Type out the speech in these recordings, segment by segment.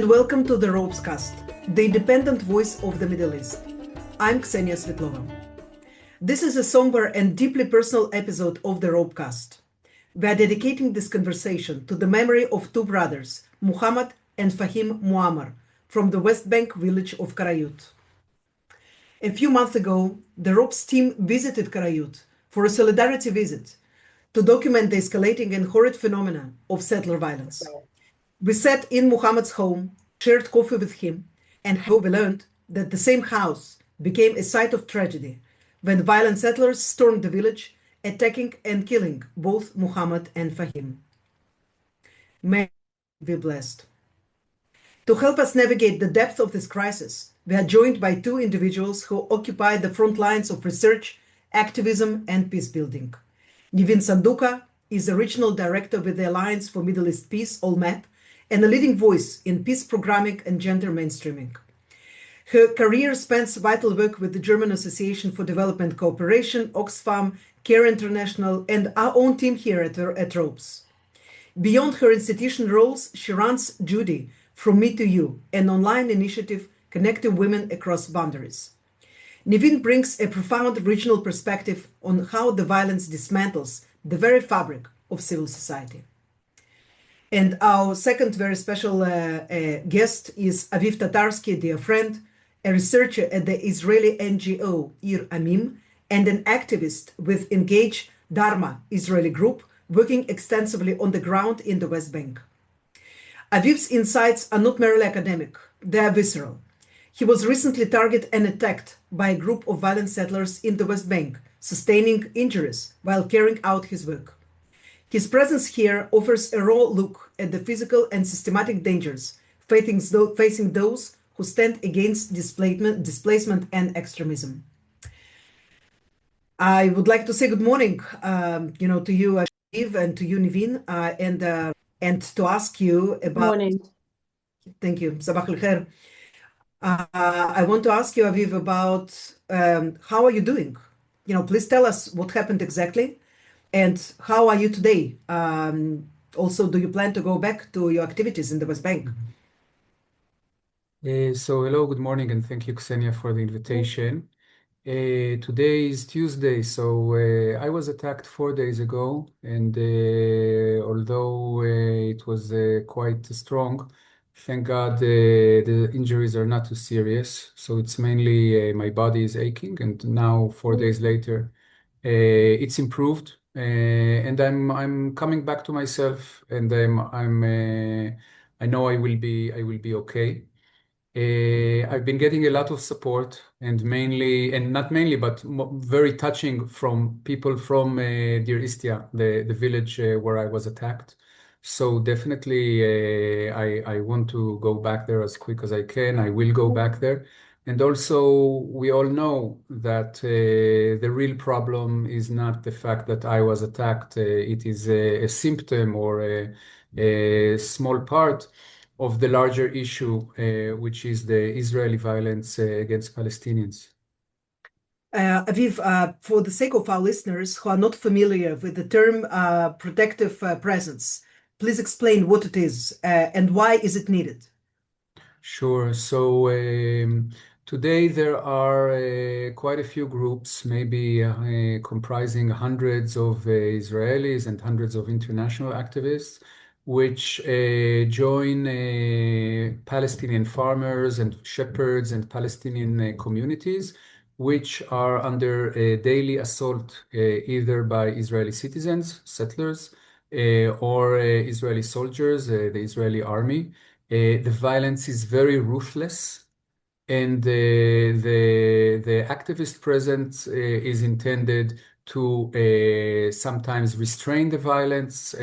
Welcome to the ROPESCAST, the independent voice of the Middle East. I'm Ksenia Svetlova. This is a somber and deeply personal episode of the ROPESCAST. We are dedicating this conversation to the memory of two brothers, Muhammed and Fahim Muammar, from the West Bank village of Quiryat. A few months ago, the ROPES team visited Quiryat for a solidarity visit to document the escalating and horrid phenomena of settler violence. We sat in Muhammad's home, shared coffee with him, and we learned that the same house became a site of tragedy when violent settlers stormed the village, attacking and killing both Muhammad and Fahim. May be blessed. To help us navigate the depth of this crisis, we are joined by two individuals who occupy the front lines of research, activism, and peace building. Nivine Sandouka is a regional director with the Alliance for Middle East Peace, ALLMEP, and a leading voice in peace programming and gender mainstreaming. Her career spans vital work with the German Association for Development Cooperation, Oxfam, CARE International, and our own team here at ROPES. Beyond her institutional roles, she runs Judy, From Me to You, an online initiative connecting women across boundaries. Nivine brings a profound regional perspective on how the violence dismantles the very fabric of civil society. And our second very special guest is Aviv Tatarsky, dear friend, a researcher at the Israeli NGO Amim, and an activist with Engage Dharma Israeli group, working extensively on the ground in the West Bank. Aviv's insights are not merely academic, they are visceral. He was recently targeted and attacked by a group of violent settlers in the West Bank, sustaining injuries while carrying out his work. His presence here offers a raw look at the physical and systematic dangers facing those who stand against displacement and extremism. I would like to say good morning, to you, Aviv, and to you, Nivine, and to ask you about. Morning. Thank you. Sabah al-khair. I want to ask you, Aviv, about how are you doing? Please tell us what happened exactly. And how are you today? Also, do you plan to go back to your activities in the West Bank? Hello, good morning, and thank you, Ksenia, for the invitation. Today is Tuesday, so I was attacked 4 days ago, and although it was quite strong, thank God the injuries are not too serious. So it's mainly my body is aching, and now 4 days later, it's improved. And I'm coming back to myself, and I know I will be okay. I've been getting a lot of support, and not mainly, but very touching from people from Deir Istia, the village where I was attacked. So definitely, I want to go back there as quick as I can. I will go back there. And also, we all know that the real problem is not the fact that I was attacked. It is a symptom or a small part of the larger issue, which is the Israeli violence against Palestinians. Aviv, for the sake of our listeners who are not familiar with the term protective presence, please explain what it is and why is it needed? Sure. So today there are quite a few groups, maybe comprising hundreds of Israelis and hundreds of international activists, which join Palestinian farmers and shepherds and Palestinian communities, which are under daily assault either by Israeli citizens, settlers, or Israeli soldiers, the Israeli army. The violence is very ruthless, and the activist presence is intended to sometimes restrain the violence,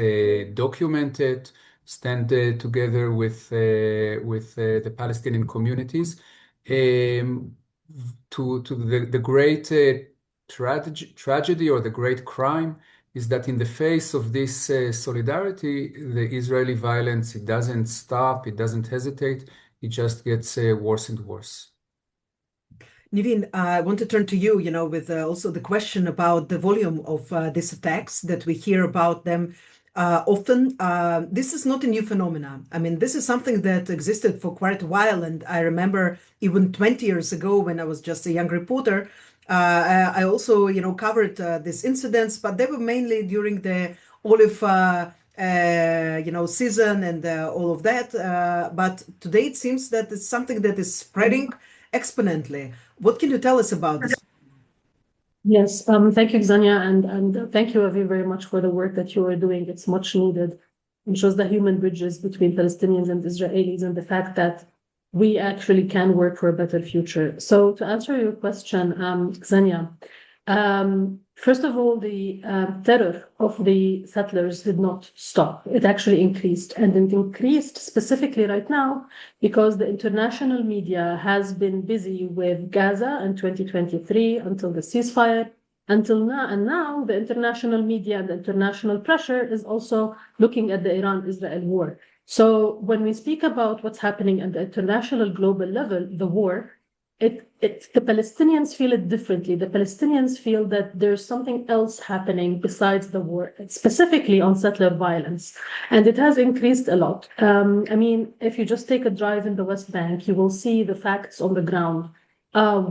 document it, stand together with the Palestinian communities. To the great tragedy or the great crime is that in the face of this solidarity, the Israeli violence, it doesn't stop, it doesn't hesitate, it just gets worse and worse. Nivine, I want to turn to you, with also the question about the volume of these attacks that we hear about them often. This is not a new phenomenon. I mean, this is something that existed for quite a while. And I remember even 20 years ago when I was just a young reporter, I also, covered these incidents, but they were mainly during the olive, season and all of that. But today it seems that it's something that is spreading exponentially. What can you tell us about this? Yes, thank you, Xenia, and thank you, Aviv, very much for the work that you are doing. It's much needed and shows the human bridges between Palestinians and Israelis and the fact that we actually can work for a better future. So to answer your question, Xenia, first of all, the terror of the settlers did not stop. It actually increased, and it increased specifically right now because the international media has been busy with Gaza in 2023 until the ceasefire, until now. And now the international media and the international pressure is also looking at the Iran-Israel war. So when we speak about what's happening at the international global level, the war, the Palestinians feel it differently. The Palestinians feel that there's something else happening besides the war, specifically on settler violence. And it has increased a lot. I mean, if you just take a drive in the West Bank, you will see the facts on the ground.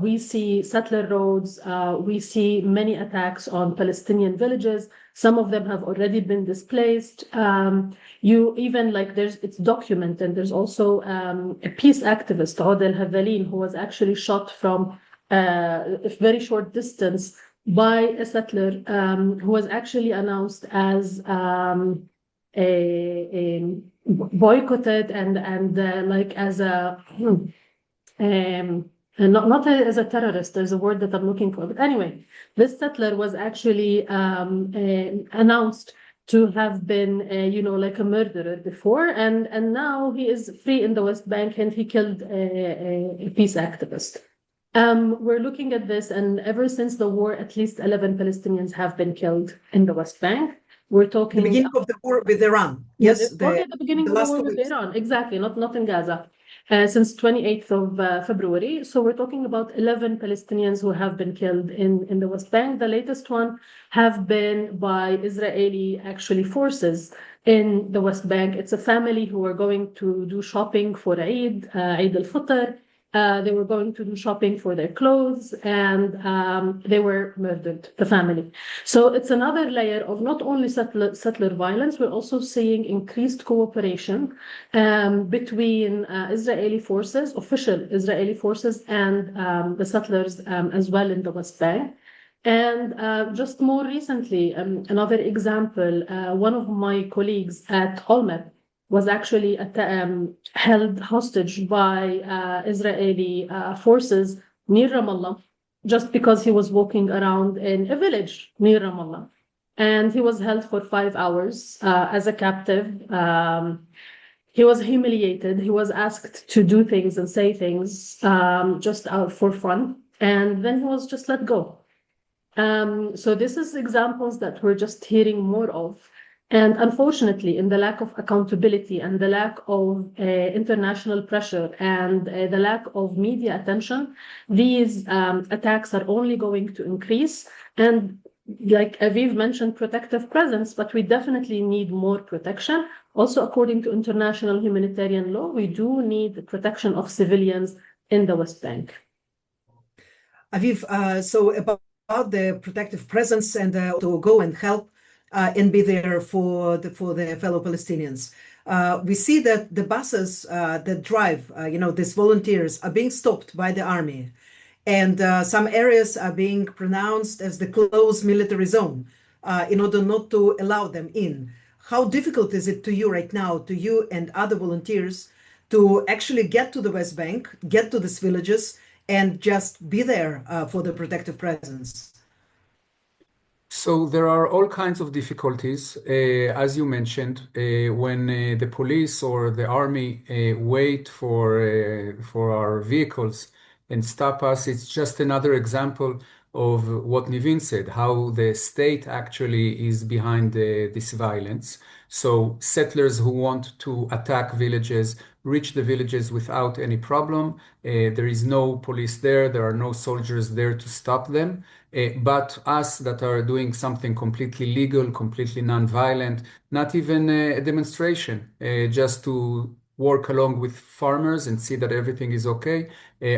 We see settler roads. We see many attacks on Palestinian villages. Some of them have already been displaced. You even it's documented. There's also a peace activist, Od El-Havalin, who was actually shot from a very short distance by a settler who was actually announced as a boycotted and as a not as a terrorist. There's a word that I'm looking for. But anyway, this settler was actually announced to have been, like a murderer before. And now he is free in the West Bank and he killed a peace activist. We're looking at this, and ever since the war, at least 11 Palestinians have been killed in the West Bank. We're talking the beginning of the war with Iran. Yes, the beginning of the war with Iran. Exactly, not in Gaza. Since 28th of February. So we're talking about 11 Palestinians who have been killed in the West Bank. The latest one have been by Israeli actually forces in the West Bank. It's a family who were going to do shopping for Eid al-Fitr. They were going to do shopping for their clothes, and they were murdered, the family. So it's another layer of not only settler violence, we're also seeing increased cooperation between Israeli forces, official Israeli forces, and the settlers as well in the West Bank. And just more recently, another example, one of my colleagues at ALLMEP was actually held hostage by Israeli forces near Ramallah, just because he was walking around in a village near Ramallah. And he was held for 5 hours as a captive. He was humiliated. He was asked to do things and say things just out for fun. And then he was just let go. So this is examples that we're just hearing more of. And unfortunately, in the lack of accountability and the lack of international pressure and the lack of media attention, these attacks are only going to increase. And like Aviv mentioned, protective presence, but we definitely need more protection. Also, according to international humanitarian law, we do need the protection of civilians in the West Bank. Aviv, so about the protective presence and to go and help and be there for the fellow Palestinians. We see that the buses that drive, these volunteers are being stopped by the army. And some areas are being pronounced as the closed military zone in order not to allow them in. How difficult is it to you right now, to you and other volunteers, to actually get to the West Bank, get to these villages, and just be there for the protective presence? So there are all kinds of difficulties, as you mentioned, when the police or the army wait for our vehicles and stop us. It's just another example of what Nivine said, how the state actually is behind this violence. So settlers who want to attack villages reach the villages without any problem. There is no police there. There are no soldiers there to stop them. but us that are doing something completely legal, completely non-violent, not even a demonstration, just to work along with farmers and see that everything is okay,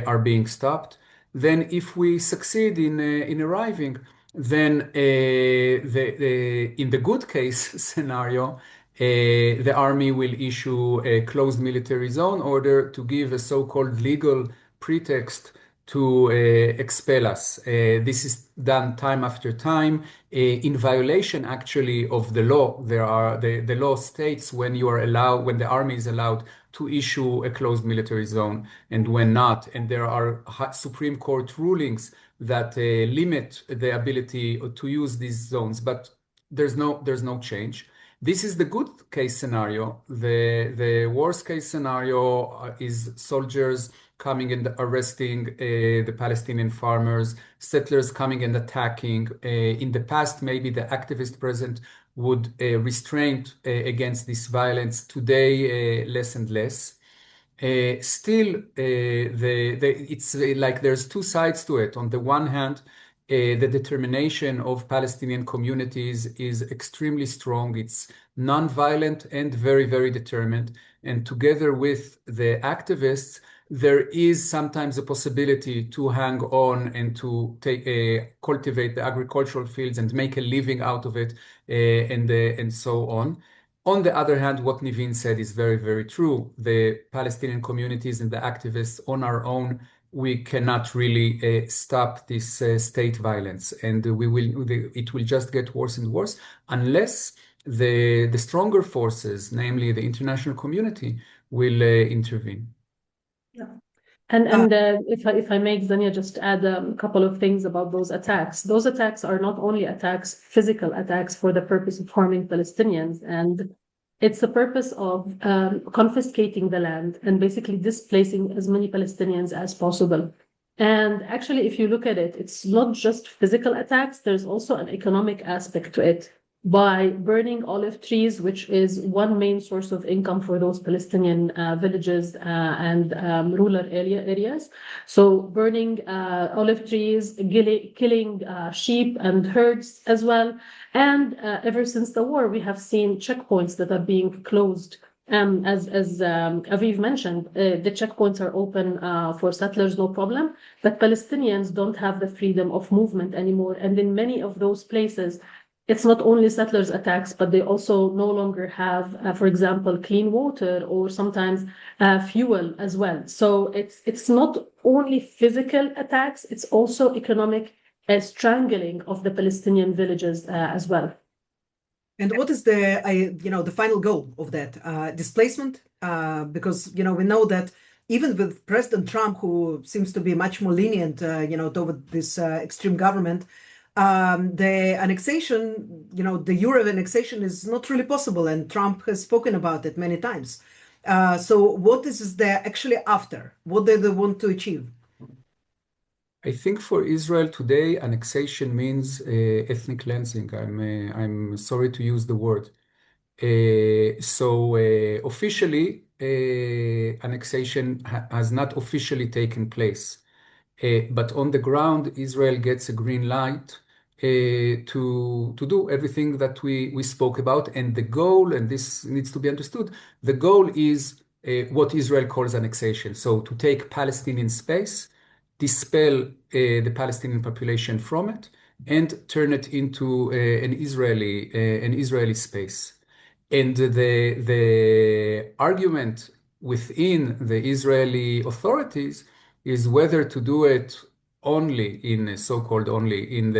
are being stopped. Then if we succeed in arriving, then in the good case scenario, the army will issue a closed military zone order to give a so-called legal pretext to expel us. This is done time after time in violation actually of the law. The law states when the army is allowed to issue a closed military zone and when not. And there are Supreme Court rulings that limit the ability to use these zones, but there's no change. This is the good case scenario. The worst case scenario is soldiers coming and arresting the Palestinian farmers, settlers coming and attacking. In the past, maybe the activist present would restrain against this violence. Today, less and less. Still, it's like there's two sides to it. On the one hand, the determination of Palestinian communities is extremely strong. It's non-violent and very, very determined. And together with the activists, there is sometimes a possibility to hang on and to cultivate the agricultural fields and make a living out of it, and so on. On the other hand, what Nivine said is very, very true. The Palestinian communities and the activists on our own, we cannot really stop this state violence, and it will just get worse and worse unless the stronger forces, namely the international community, will intervene. Yeah. And if I may, Zania, just add a couple of things about those attacks. Those attacks are not only attacks, physical attacks for the purpose of harming Palestinians, and it's the purpose of confiscating the land and basically displacing as many Palestinians as possible. And actually, if you look at it, it's not just physical attacks, there's also an economic aspect to it. By burning olive trees, which is one main source of income for those Palestinian villages and rural areas. So burning olive trees, killing sheep and herds as well. And ever since the war, we have seen checkpoints that are being closed. As Aviv mentioned, the checkpoints are open for settlers, no problem, but Palestinians don't have the freedom of movement anymore. And in many of those places, it's not only settlers' attacks, but they also no longer have, for example, clean water or sometimes fuel as well. So it's not only physical attacks, it's also economic strangling of the Palestinian villages as well. And what is the final goal of that displacement? Because we know that even with President Trump, who seems to be much more lenient, toward this extreme government. The annexation, the Euro annexation is not really possible, and Trump has spoken about it many times. So what is there actually after? What do they want to achieve? I think for Israel today, annexation means ethnic cleansing. I'm sorry to use the word. So officially, annexation has not officially taken place. But on the ground, Israel gets a green light to do everything that we spoke about. And the goal, and this needs to be understood, the goal is what Israel calls annexation. So to take Palestinian space, dispel the Palestinian population from it, and turn it into an Israeli space. And the argument within the Israeli authorities is whether to do it only in so-called only in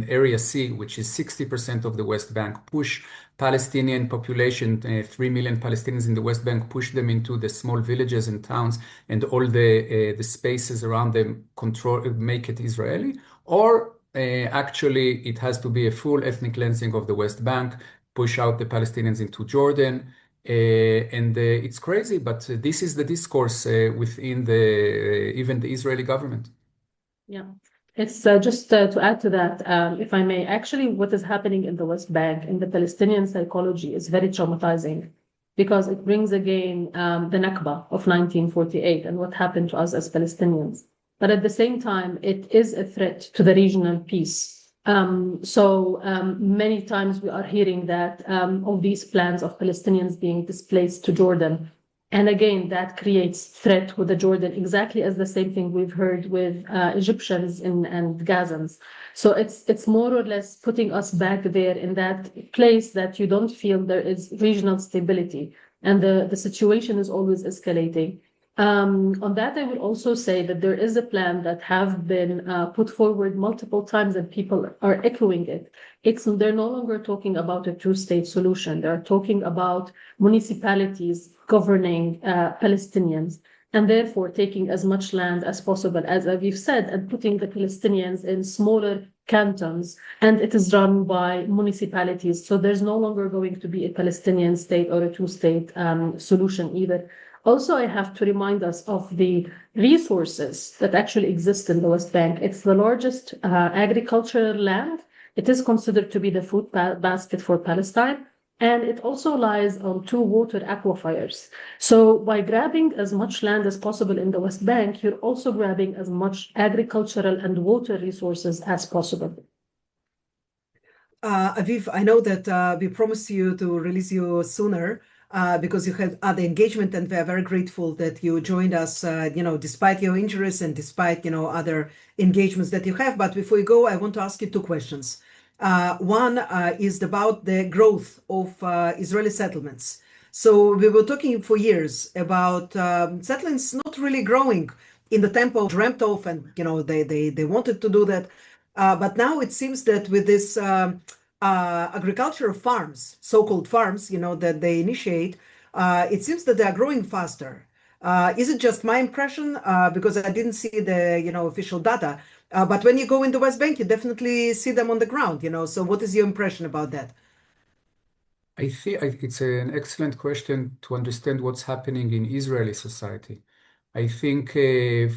Area C, which is 60% of the West Bank, push Palestinian population, 3 million Palestinians in the West Bank, push them into the small villages and towns and all the spaces around them, make it Israeli, or actually it has to be a full ethnic cleansing of the West Bank, push out the Palestinians into Jordan. And it's crazy, but this is the discourse within even the Israeli government. Yeah, it's just to add to that, if I may, actually what is happening in the West Bank in the Palestinian psychology is very traumatizing because it brings again the Nakba of 1948 and what happened to us as Palestinians. but at the same time, it is a threat to the regional peace. Many times we are hearing that of these plans of Palestinians being displaced to Jordan. And again, that creates threat with the Jordan, exactly as the same thing we've heard with Egyptians and Gazans. So it's more or less putting us back there in that place that you don't feel there is regional stability, and the situation is always escalating. On that, I will also say that there is a plan that have been put forward multiple times, and people are echoing it. They're no longer talking about a two-state solution. They're talking about municipalities governing Palestinians, and therefore taking as much land as possible, as Aviv said, and putting the Palestinians in smaller cantons, and it is run by municipalities. So there's no longer going to be a Palestinian state or a two-state solution either. Also, I have to remind us of the resources that actually exist in the West Bank. It's the largest agricultural land. It is considered to be the food basket for Palestine. And it also lies on 2 water aquifers. So by grabbing as much land as possible in the West Bank, you're also grabbing as much agricultural and water resources as possible. Aviv, I know that we promised you to release you sooner because you had other engagement, and we are very grateful that you joined us, despite your injuries and despite, other engagements that you have. But before you go, I want to ask you 2 questions. One is about the growth of Israeli settlements. So we were talking for years about settlements not really growing in the tempo dreamt of, and they wanted to do that. But now it seems that with this agricultural farms, so-called farms, that they initiate, it seems that they are growing faster. Is it just my impression? Because I didn't see the official data. But when you go in the West Bank, you definitely see them on the ground. So what is your impression about that? I think it's an excellent question to understand what's happening in Israeli society. I think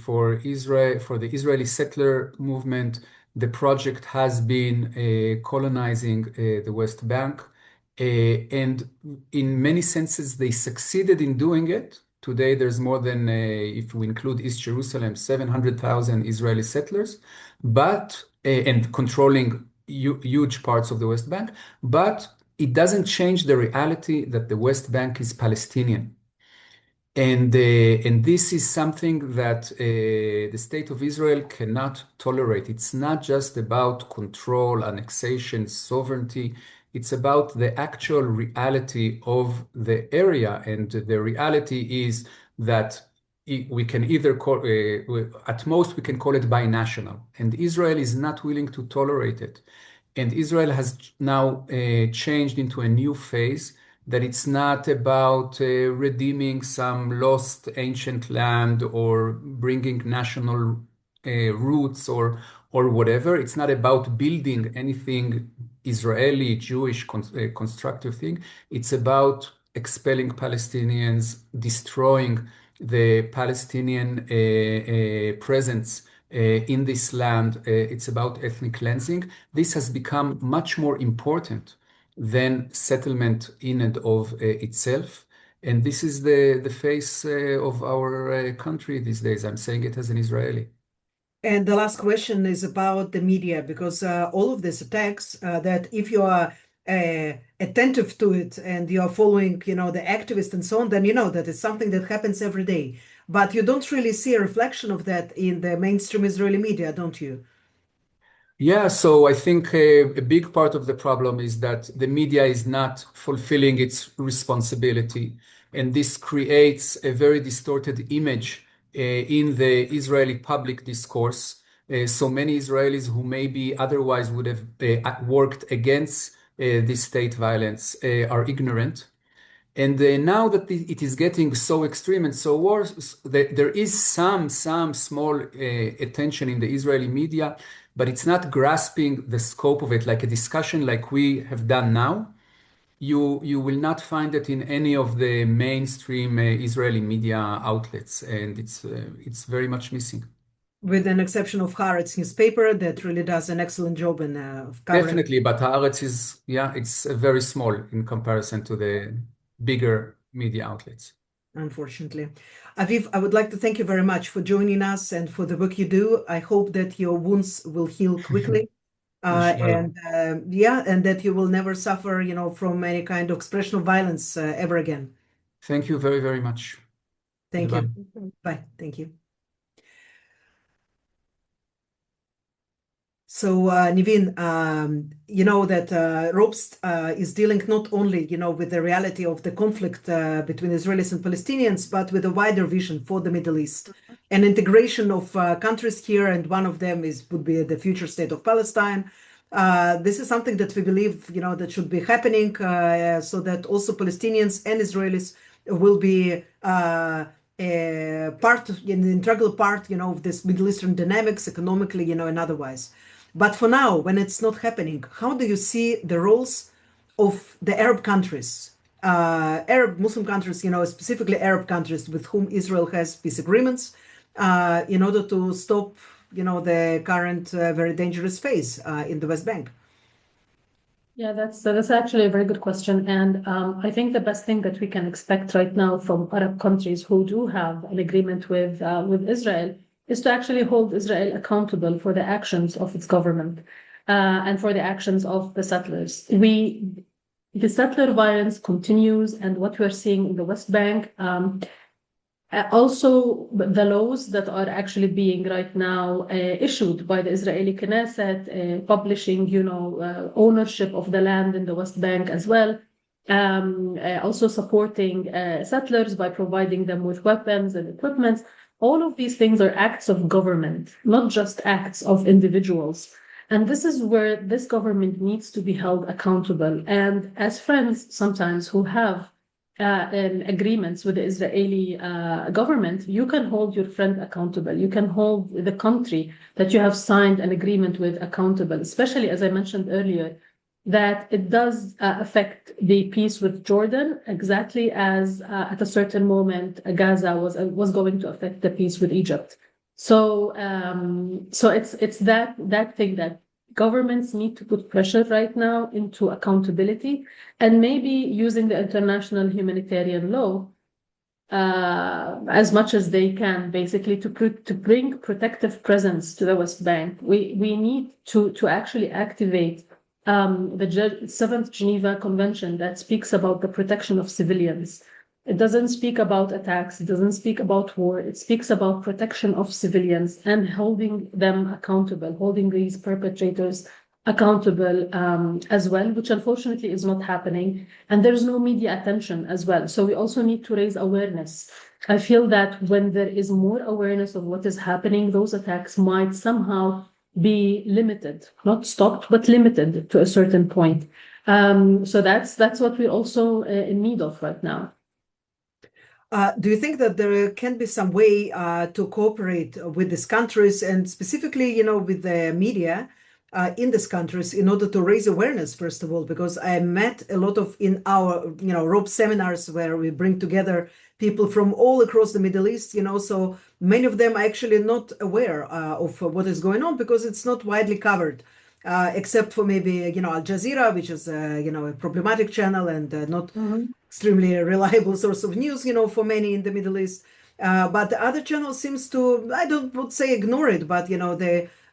for the Israeli settler movement, the project has been colonizing the West Bank, and in many senses they succeeded in doing it. Today, there's more than, if we include East Jerusalem, 700,000 Israeli settlers, and controlling huge parts of the West Bank. But it doesn't change the reality that the West Bank is Palestinian. And this is something that the state of Israel cannot tolerate. It's not just about control, annexation, sovereignty. It's about the actual reality of the area. And the reality is that we can either call, at most, we can call it binational. And Israel is not willing to tolerate it. And Israel has now changed into a new phase, that it's not about redeeming some lost ancient land or bringing national roots or whatever. It's not about building anything Israeli, Jewish, constructive thing. It's about expelling Palestinians, destroying the Palestinian presence in this land. It's about ethnic cleansing. This has become much more important than settlement in and of itself. And this is the face of our country these days. I'm saying it as an Israeli. And the last question is about the media, because all of these attacks, that if you are attentive to it and you are following, the activists and so on, then you know that it's something that happens every day. But you don't really see a reflection of that in the mainstream Israeli media, don't you? Yeah, so I think a big part of the problem is that the media is not fulfilling its responsibility. And this creates a very distorted image in the Israeli public discourse. So many Israelis who maybe otherwise would have worked against this state violence are ignorant. And now that it is getting so extreme and so worse, there is some small attention in the Israeli media, but it's not grasping the scope of it, like a discussion like we have done now. You will not find it in any of the mainstream Israeli media outlets, and it's very much missing. With an exception of Haaretz newspaper that really does an excellent job in covering. Definitely, but Haaretz is, it's very small in comparison to the bigger media outlets. unfortunately. Aviv, I would like to thank you very much for joining us and for the work you do. I hope that your wounds will heal quickly. Inshallah. And that you will never suffer, from any kind of expression of violence ever again. Thank you very, very much. Thank Goodbye. you. Bye. Thank you. So, Nivine, you know that ROPES is dealing not only, with the reality of the conflict between Israelis and Palestinians, but with a wider vision for the Middle East, an integration of countries here, and one of them would be the future state of Palestine. This is something that we believe, that should be happening, so that also Palestinians and Israelis will be an integral part, of this Middle Eastern dynamics, economically, and otherwise. But for now, when it's not happening, how do you see the roles of the Arab countries, Arab Muslim countries, specifically Arab countries with whom Israel has peace agreements, in order to stop, the current very dangerous phase in the West Bank? Yeah, that's actually a very good question. And I think the best thing that we can expect right now from Arab countries who do have an agreement with Israel is to actually hold Israel accountable for the actions of its government and for the actions of the settlers. The settler violence continues, and what we're seeing in the West Bank, also the laws that are actually being right now issued by the Israeli Knesset, publishing, ownership of the land in the West Bank as well. Also supporting settlers by providing them with weapons and equipment. All of these things are acts of government, not just acts of individuals. And this is where this government needs to be held accountable. And as friends sometimes who have agreements with the Israeli government, you can hold your friend accountable. You can hold the country that you have signed an agreement with accountable, especially, as I mentioned earlier, that it does affect the peace with Jordan, exactly as at a certain moment Gaza was going to affect the peace with Egypt. So it's that thing that governments need to put pressure right now into accountability, and maybe using the international humanitarian law as much as they can, basically to bring protective presence to the West Bank. We need to actually activate the Seventh Geneva Convention that speaks about the protection of civilians. It doesn't speak about attacks. It doesn't speak about war. It speaks about protection of civilians and holding them accountable, holding these perpetrators accountable as well, which unfortunately is not happening. And there's no media attention as well. So we also need to raise awareness. I feel that when there is more awareness of what is happening, those attacks might somehow be limited, not stopped, but limited to a certain point. So that's what we're also in need of right now. Do you think that there can be some way to cooperate with these countries, and specifically, with the media in these countries, in order to raise awareness, first of all? Because I met a lot of in our, ROPE seminars where we bring together people from all across the Middle East, so many of them are actually not aware of what is going on because it's not widely covered. Except for maybe, Al Jazeera, which is, a problematic channel and not extremely reliable source of news, for many in the Middle East. But the other channel seems to, I would say ignore it, but,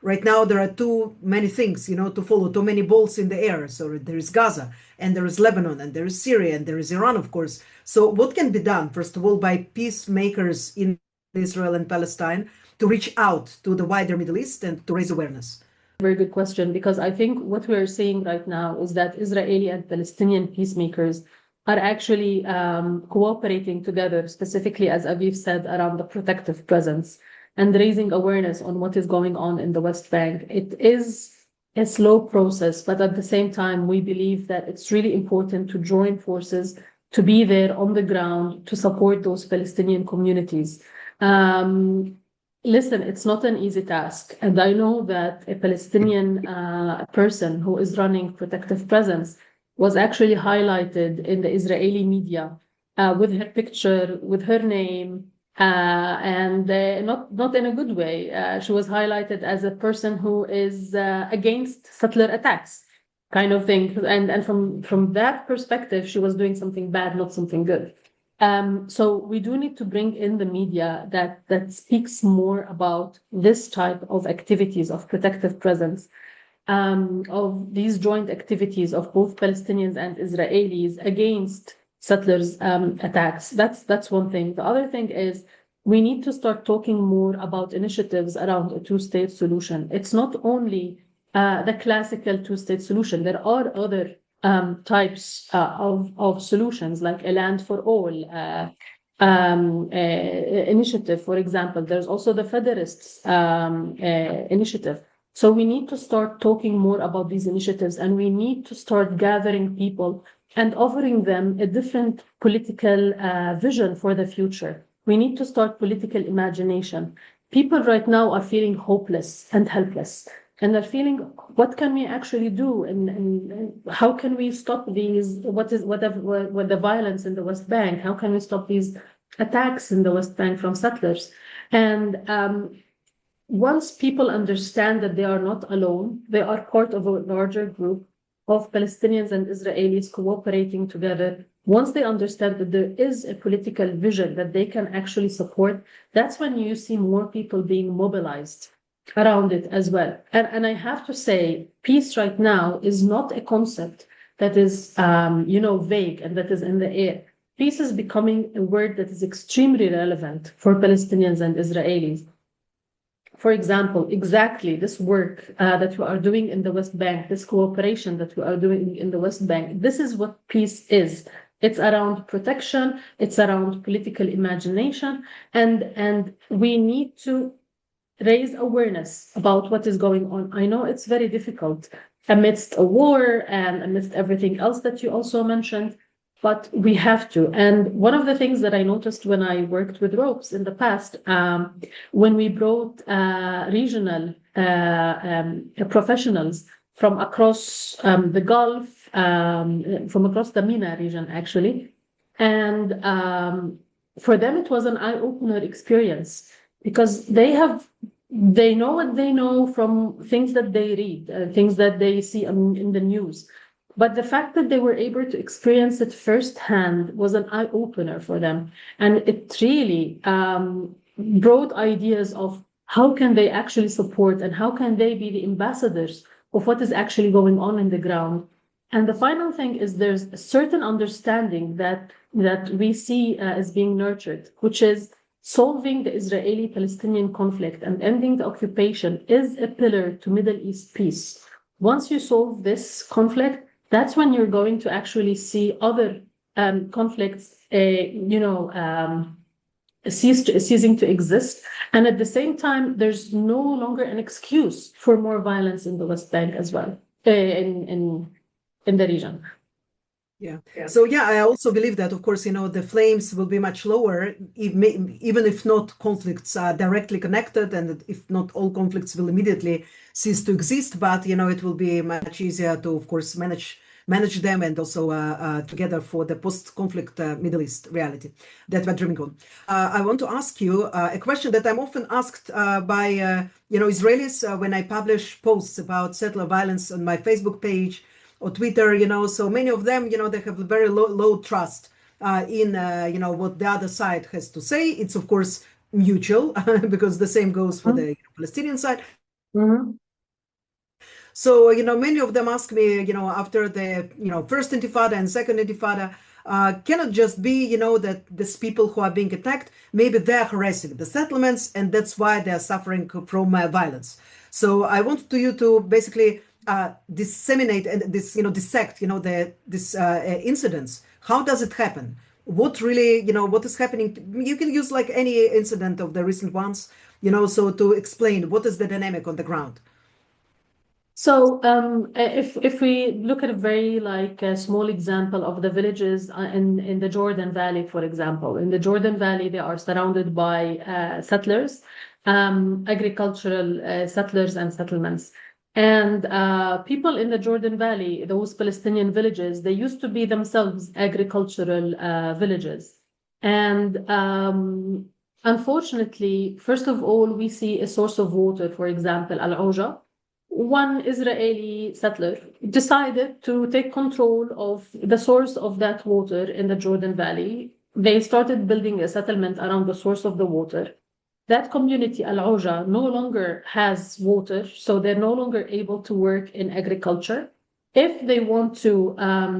right now there are too many things, to follow, too many balls in the air. So there is Gaza, and there is Lebanon, and there is Syria, and there is Iran, of course. So what can be done, first of all, by peacemakers in Israel and Palestine to reach out to the wider Middle East and to raise awareness? Very good question, because I think what we're seeing right now is that Israeli and Palestinian peacemakers are actually cooperating together, specifically, as Aviv said, around the protective presence and raising awareness on what is going on in the West Bank. It is a slow process, but at the same time, we believe that it's really important to join forces, to be there on the ground, to support those Palestinian communities. Listen, it's not an easy task. And I know that a Palestinian person who is running protective presence was actually highlighted in the Israeli media with her picture, with her name, and not in a good way. She was highlighted as a person who is against settler attacks, kind of thing. And from that perspective, she was doing something bad, not something good. So we do need to bring in the media that speaks more about this type of activities of protective presence, of these joint activities of both Palestinians and Israelis against settlers' attacks. That's one thing. The other thing is we need to start talking more about initiatives around a two-state solution. It's not only the classical two-state solution. There are other types of solutions, like a land for all initiative, for example. There's also the Federalists initiative. So we need to start talking more about these initiatives, and we need to start gathering people and offering them a different political vision for the future. We need to start political imagination. People right now are feeling hopeless and helpless. And they're feeling, what can we actually do? And how can we stop these, what the violence in the West Bank? How can we stop these attacks in the West Bank from settlers? And once people understand that they are not alone, they are part of a larger group of Palestinians and Israelis cooperating together. Once they understand that there is a political vision that they can actually support, that's when you see more people being mobilized around it as well. And I have to say, peace right now is not a concept that is, vague and that is in the air. Peace is becoming a word that is extremely relevant for Palestinians and Israelis. For example, exactly this work that we are doing in the West Bank, this cooperation that we are doing in the West Bank, this is what peace is. It's around protection, it's around political imagination, and we need to raise awareness about what is going on. I know it's very difficult amidst a war and amidst everything else that you also mentioned, but we have to. And one of the things that I noticed when I worked with ROPES in the past, when we brought regional professionals from across the Gulf, from across the MENA region, actually, and for them it was an eye-opener experience, because they know what they know from things that they read, things that they see in the news. But the fact that they were able to experience it firsthand was an eye-opener for them. And it really brought ideas of how can they actually support and how can they be the ambassadors of what is actually going on in the ground. And the final thing is there's a certain understanding that we see as being nurtured, which is solving the Israeli-Palestinian conflict and ending the occupation is a pillar to Middle East peace. Once you solve this conflict, that's when you're going to actually see other conflicts, ceasing to exist. And at the same time, there's no longer an excuse for more violence in the West Bank as well, in the region. Yeah. So I also believe that, of course, the flames will be much lower, even if not conflicts are directly connected, and if not all conflicts will immediately cease to exist, but it will be much easier to, of course, manage them, and also together for the post-conflict Middle East reality that we're dreaming on. I want to ask you a question that I'm often asked by Israelis when I publish posts about settler violence on my Facebook page or Twitter, so many of them, they have very low trust in, what the other side has to say. It's, of course, mutual, because the same goes for the Palestinian side. Mm-hmm. So, many of them ask me, after the, first intifada and second intifada, cannot just be, that these people who are being attacked, maybe they're harassing the settlements, and that's why they're suffering from violence. So I want you to basically disseminate and dissect, this incidents. How does it happen? What really, what is happening? You can use like any incident of the recent ones, so to explain what is the dynamic on the ground. So if we look at a very small example of the villages in the Jordan Valley, for example, in the Jordan Valley, they are surrounded by settlers, agricultural settlers and settlements. And people in the Jordan Valley, those Palestinian villages, they used to be themselves agricultural villages. And unfortunately, first of all, we see a source of water, for example, Al-Auja. One Israeli settler decided to take control of the source of that water in the Jordan Valley, they started building a settlement around the source of the water. That community, Al-Auja, no longer has water, so they're no longer able to work in agriculture. If they want to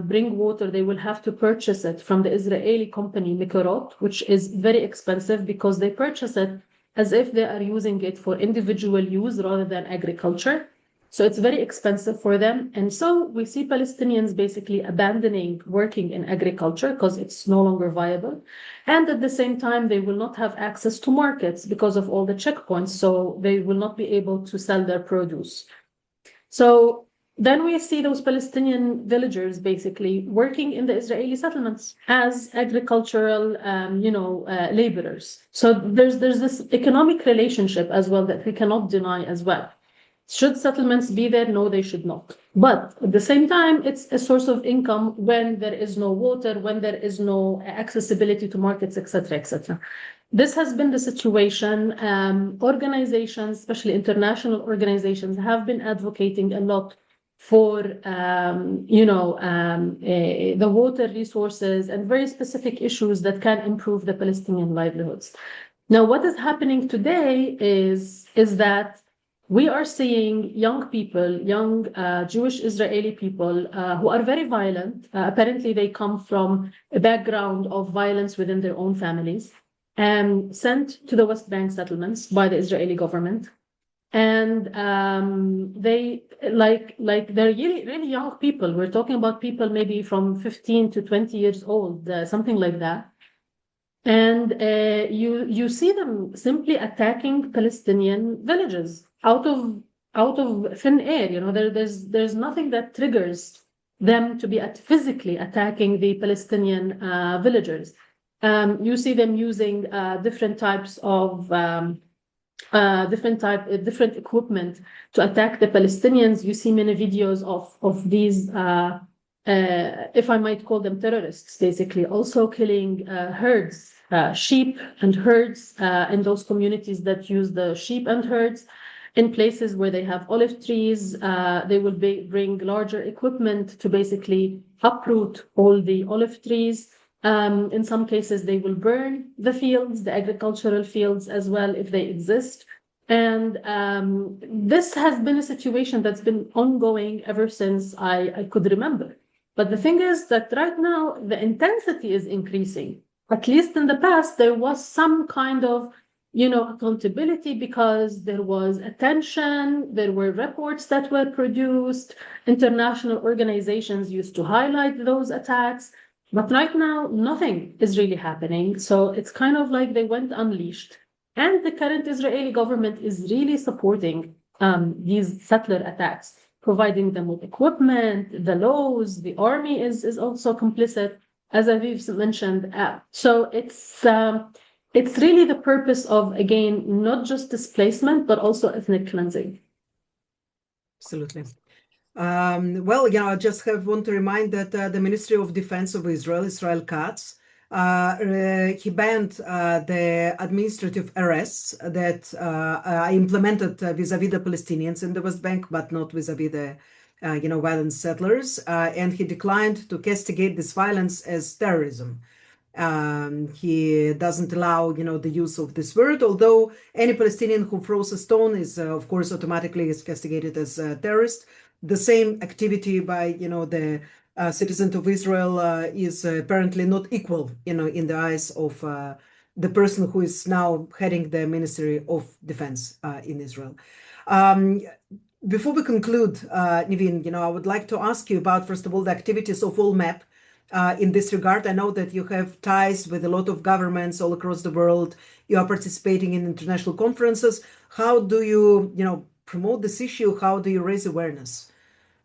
bring water, they will have to purchase it from the Israeli company Mikorot, which is very expensive because they purchase it as if they are using it for individual use rather than agriculture. So it's very expensive for them. And so we see Palestinians basically abandoning working in agriculture because it's no longer viable. And at the same time, they will not have access to markets because of all the checkpoints. So they will not be able to sell their produce. So then we see those Palestinian villagers basically working in the Israeli settlements as agricultural, laborers. So there's this economic relationship as well that we cannot deny as well. Should settlements be there? No, they should not. But at the same time, it's a source of income when there is no water, when there is no accessibility to markets, etc., etc. This has been the situation. Organizations, especially international organizations, have been advocating a lot for the water resources and very specific issues that can improve the Palestinian livelihoods. Now, what is happening today is that we are seeing young people, Jewish Israeli people who are very violent. Apparently, they come from a background of violence within their own families and sent to the West Bank settlements by the Israeli government. And they they're really young people. We're talking about people maybe from 15 to 20 years old, something like that. And you see them simply attacking Palestinian villages out of thin air. There's nothing that triggers them to be physically attacking the Palestinian villagers. You see them using different types of different equipment to attack the Palestinians. You see many videos of these, if I might call them terrorists, basically also killing herds, sheep and herds in those communities that use the sheep and herds. In places where they have olive trees, they will bring larger equipment to basically uproot all the olive trees. In some cases, they will burn the fields, the agricultural fields as well, if they exist. And this has been a situation that's been ongoing ever since I could remember. But the thing is that right now, the intensity is increasing. At least in the past, there was some kind of accountability because there was attention, there were reports that were produced, international organizations used to highlight those attacks. But right now, nothing is really happening. So it's kind of like they went unleashed. And the current Israeli government is really supporting these settler attacks, providing them with equipment, the laws, the army is also complicit, as Aviv mentioned. So it's really the purpose of, again, not just displacement, but also ethnic cleansing. Absolutely. I just want to remind that the Ministry of Defense of Israel Katz, he banned the administrative arrests that are implemented vis-a-vis the Palestinians in the West Bank, but not vis-a-vis the violent settlers. And he declined to castigate this violence as terrorism. He doesn't allow, the use of this word, although any Palestinian who throws a stone is, of course, automatically is castigated as a terrorist. The same activity by, the citizens of Israel is apparently not equal, in the eyes of the person who is now heading the Ministry of Defense in Israel. Before we conclude, Nivine, I would like to ask you about, first of all, the activities of ALLMEP. In this regard, I know that you have ties with a lot of governments all across the world. You are participating in international conferences. How do you, promote this issue? How do you raise awareness?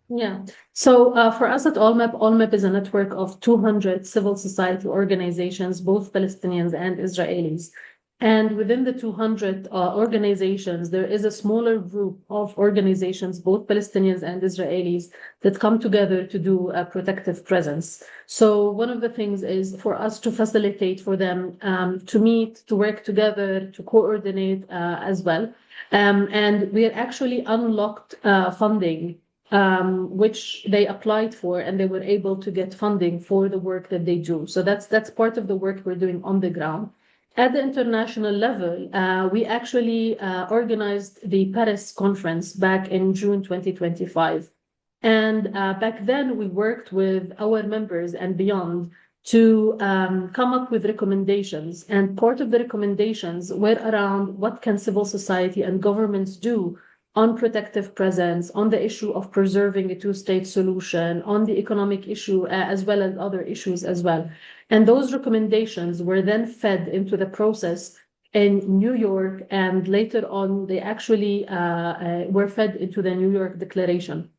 Yeah. So for us at ALLMEP is a network of 200 civil society organizations, both Palestinians and Israelis. And within the 200 organizations, there is a smaller group of organizations, both Palestinians and Israelis, that come together to do a protective presence. So one of the things is for us to facilitate for them to meet, to work together, to coordinate as well. And we are actually unlocked funding which they applied for, and they were able to get funding for the work that they do. So that's part of the work we're doing on the ground. At the international level, we actually organized the Paris conference back in June 2025. And back then, we worked with our members and beyond to come up with recommendations. And part of the recommendations were around what can civil society and governments do on protective presence, on the issue of preserving a two-state solution, on the economic issue, as well as other issues as well. And those recommendations were then fed into the process in New York, and later on, they actually were fed into the New York Declaration.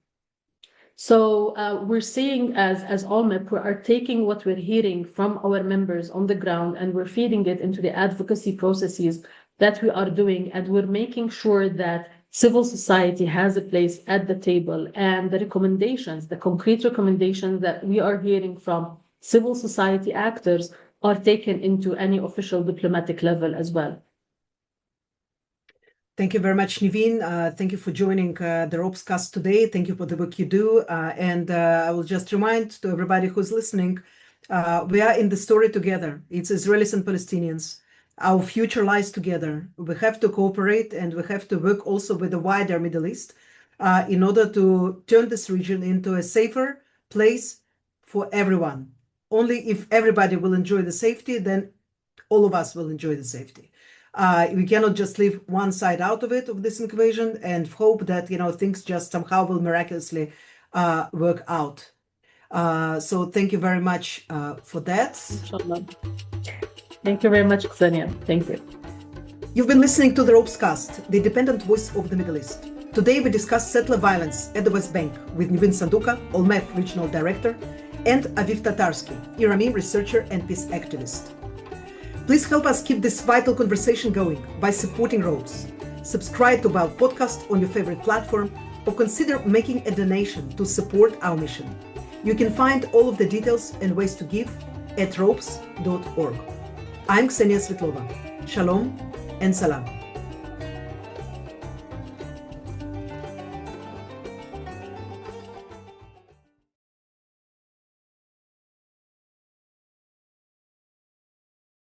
So we're seeing as ALLMEP, we are taking what we're hearing from our members on the ground, and we're feeding it into the advocacy processes that we are doing, and we're making sure that civil society has a place at the table, and the recommendations, the concrete recommendations that we are hearing from civil society actors are taken into any official diplomatic level as well. Thank you very much, Nivine. Thank you for joining the ROPESCAST today. Thank you for the work you do. And I will just remind to everybody who's listening, we are in the story together. It's Israelis and Palestinians. Our future lies together. We have to cooperate, and we have to work also with the wider Middle East in order to turn this region into a safer place for everyone. Only if everybody will enjoy the safety, then all of us will enjoy the safety. We cannot just leave one side out of it, of this equation, and hope that things just somehow will miraculously work out. So thank you very much for that. Inshallah. Thank you very much, Ksenia. Thank you. You've been listening to the ROPESCAST, the independent voice of the Middle East. Today we discuss settler violence at the West Bank with Nivine Sandouka, ALLMEP Regional Director, and Aviv Tatarsky, Amim researcher and peace activist. Please help us keep this vital conversation going by supporting ROPES. Subscribe to our podcast on your favorite platform, or consider making a donation to support our mission. You can find all of the details and ways to give at ropes.org. I'm Ksenia Svetlova. Shalom and salam.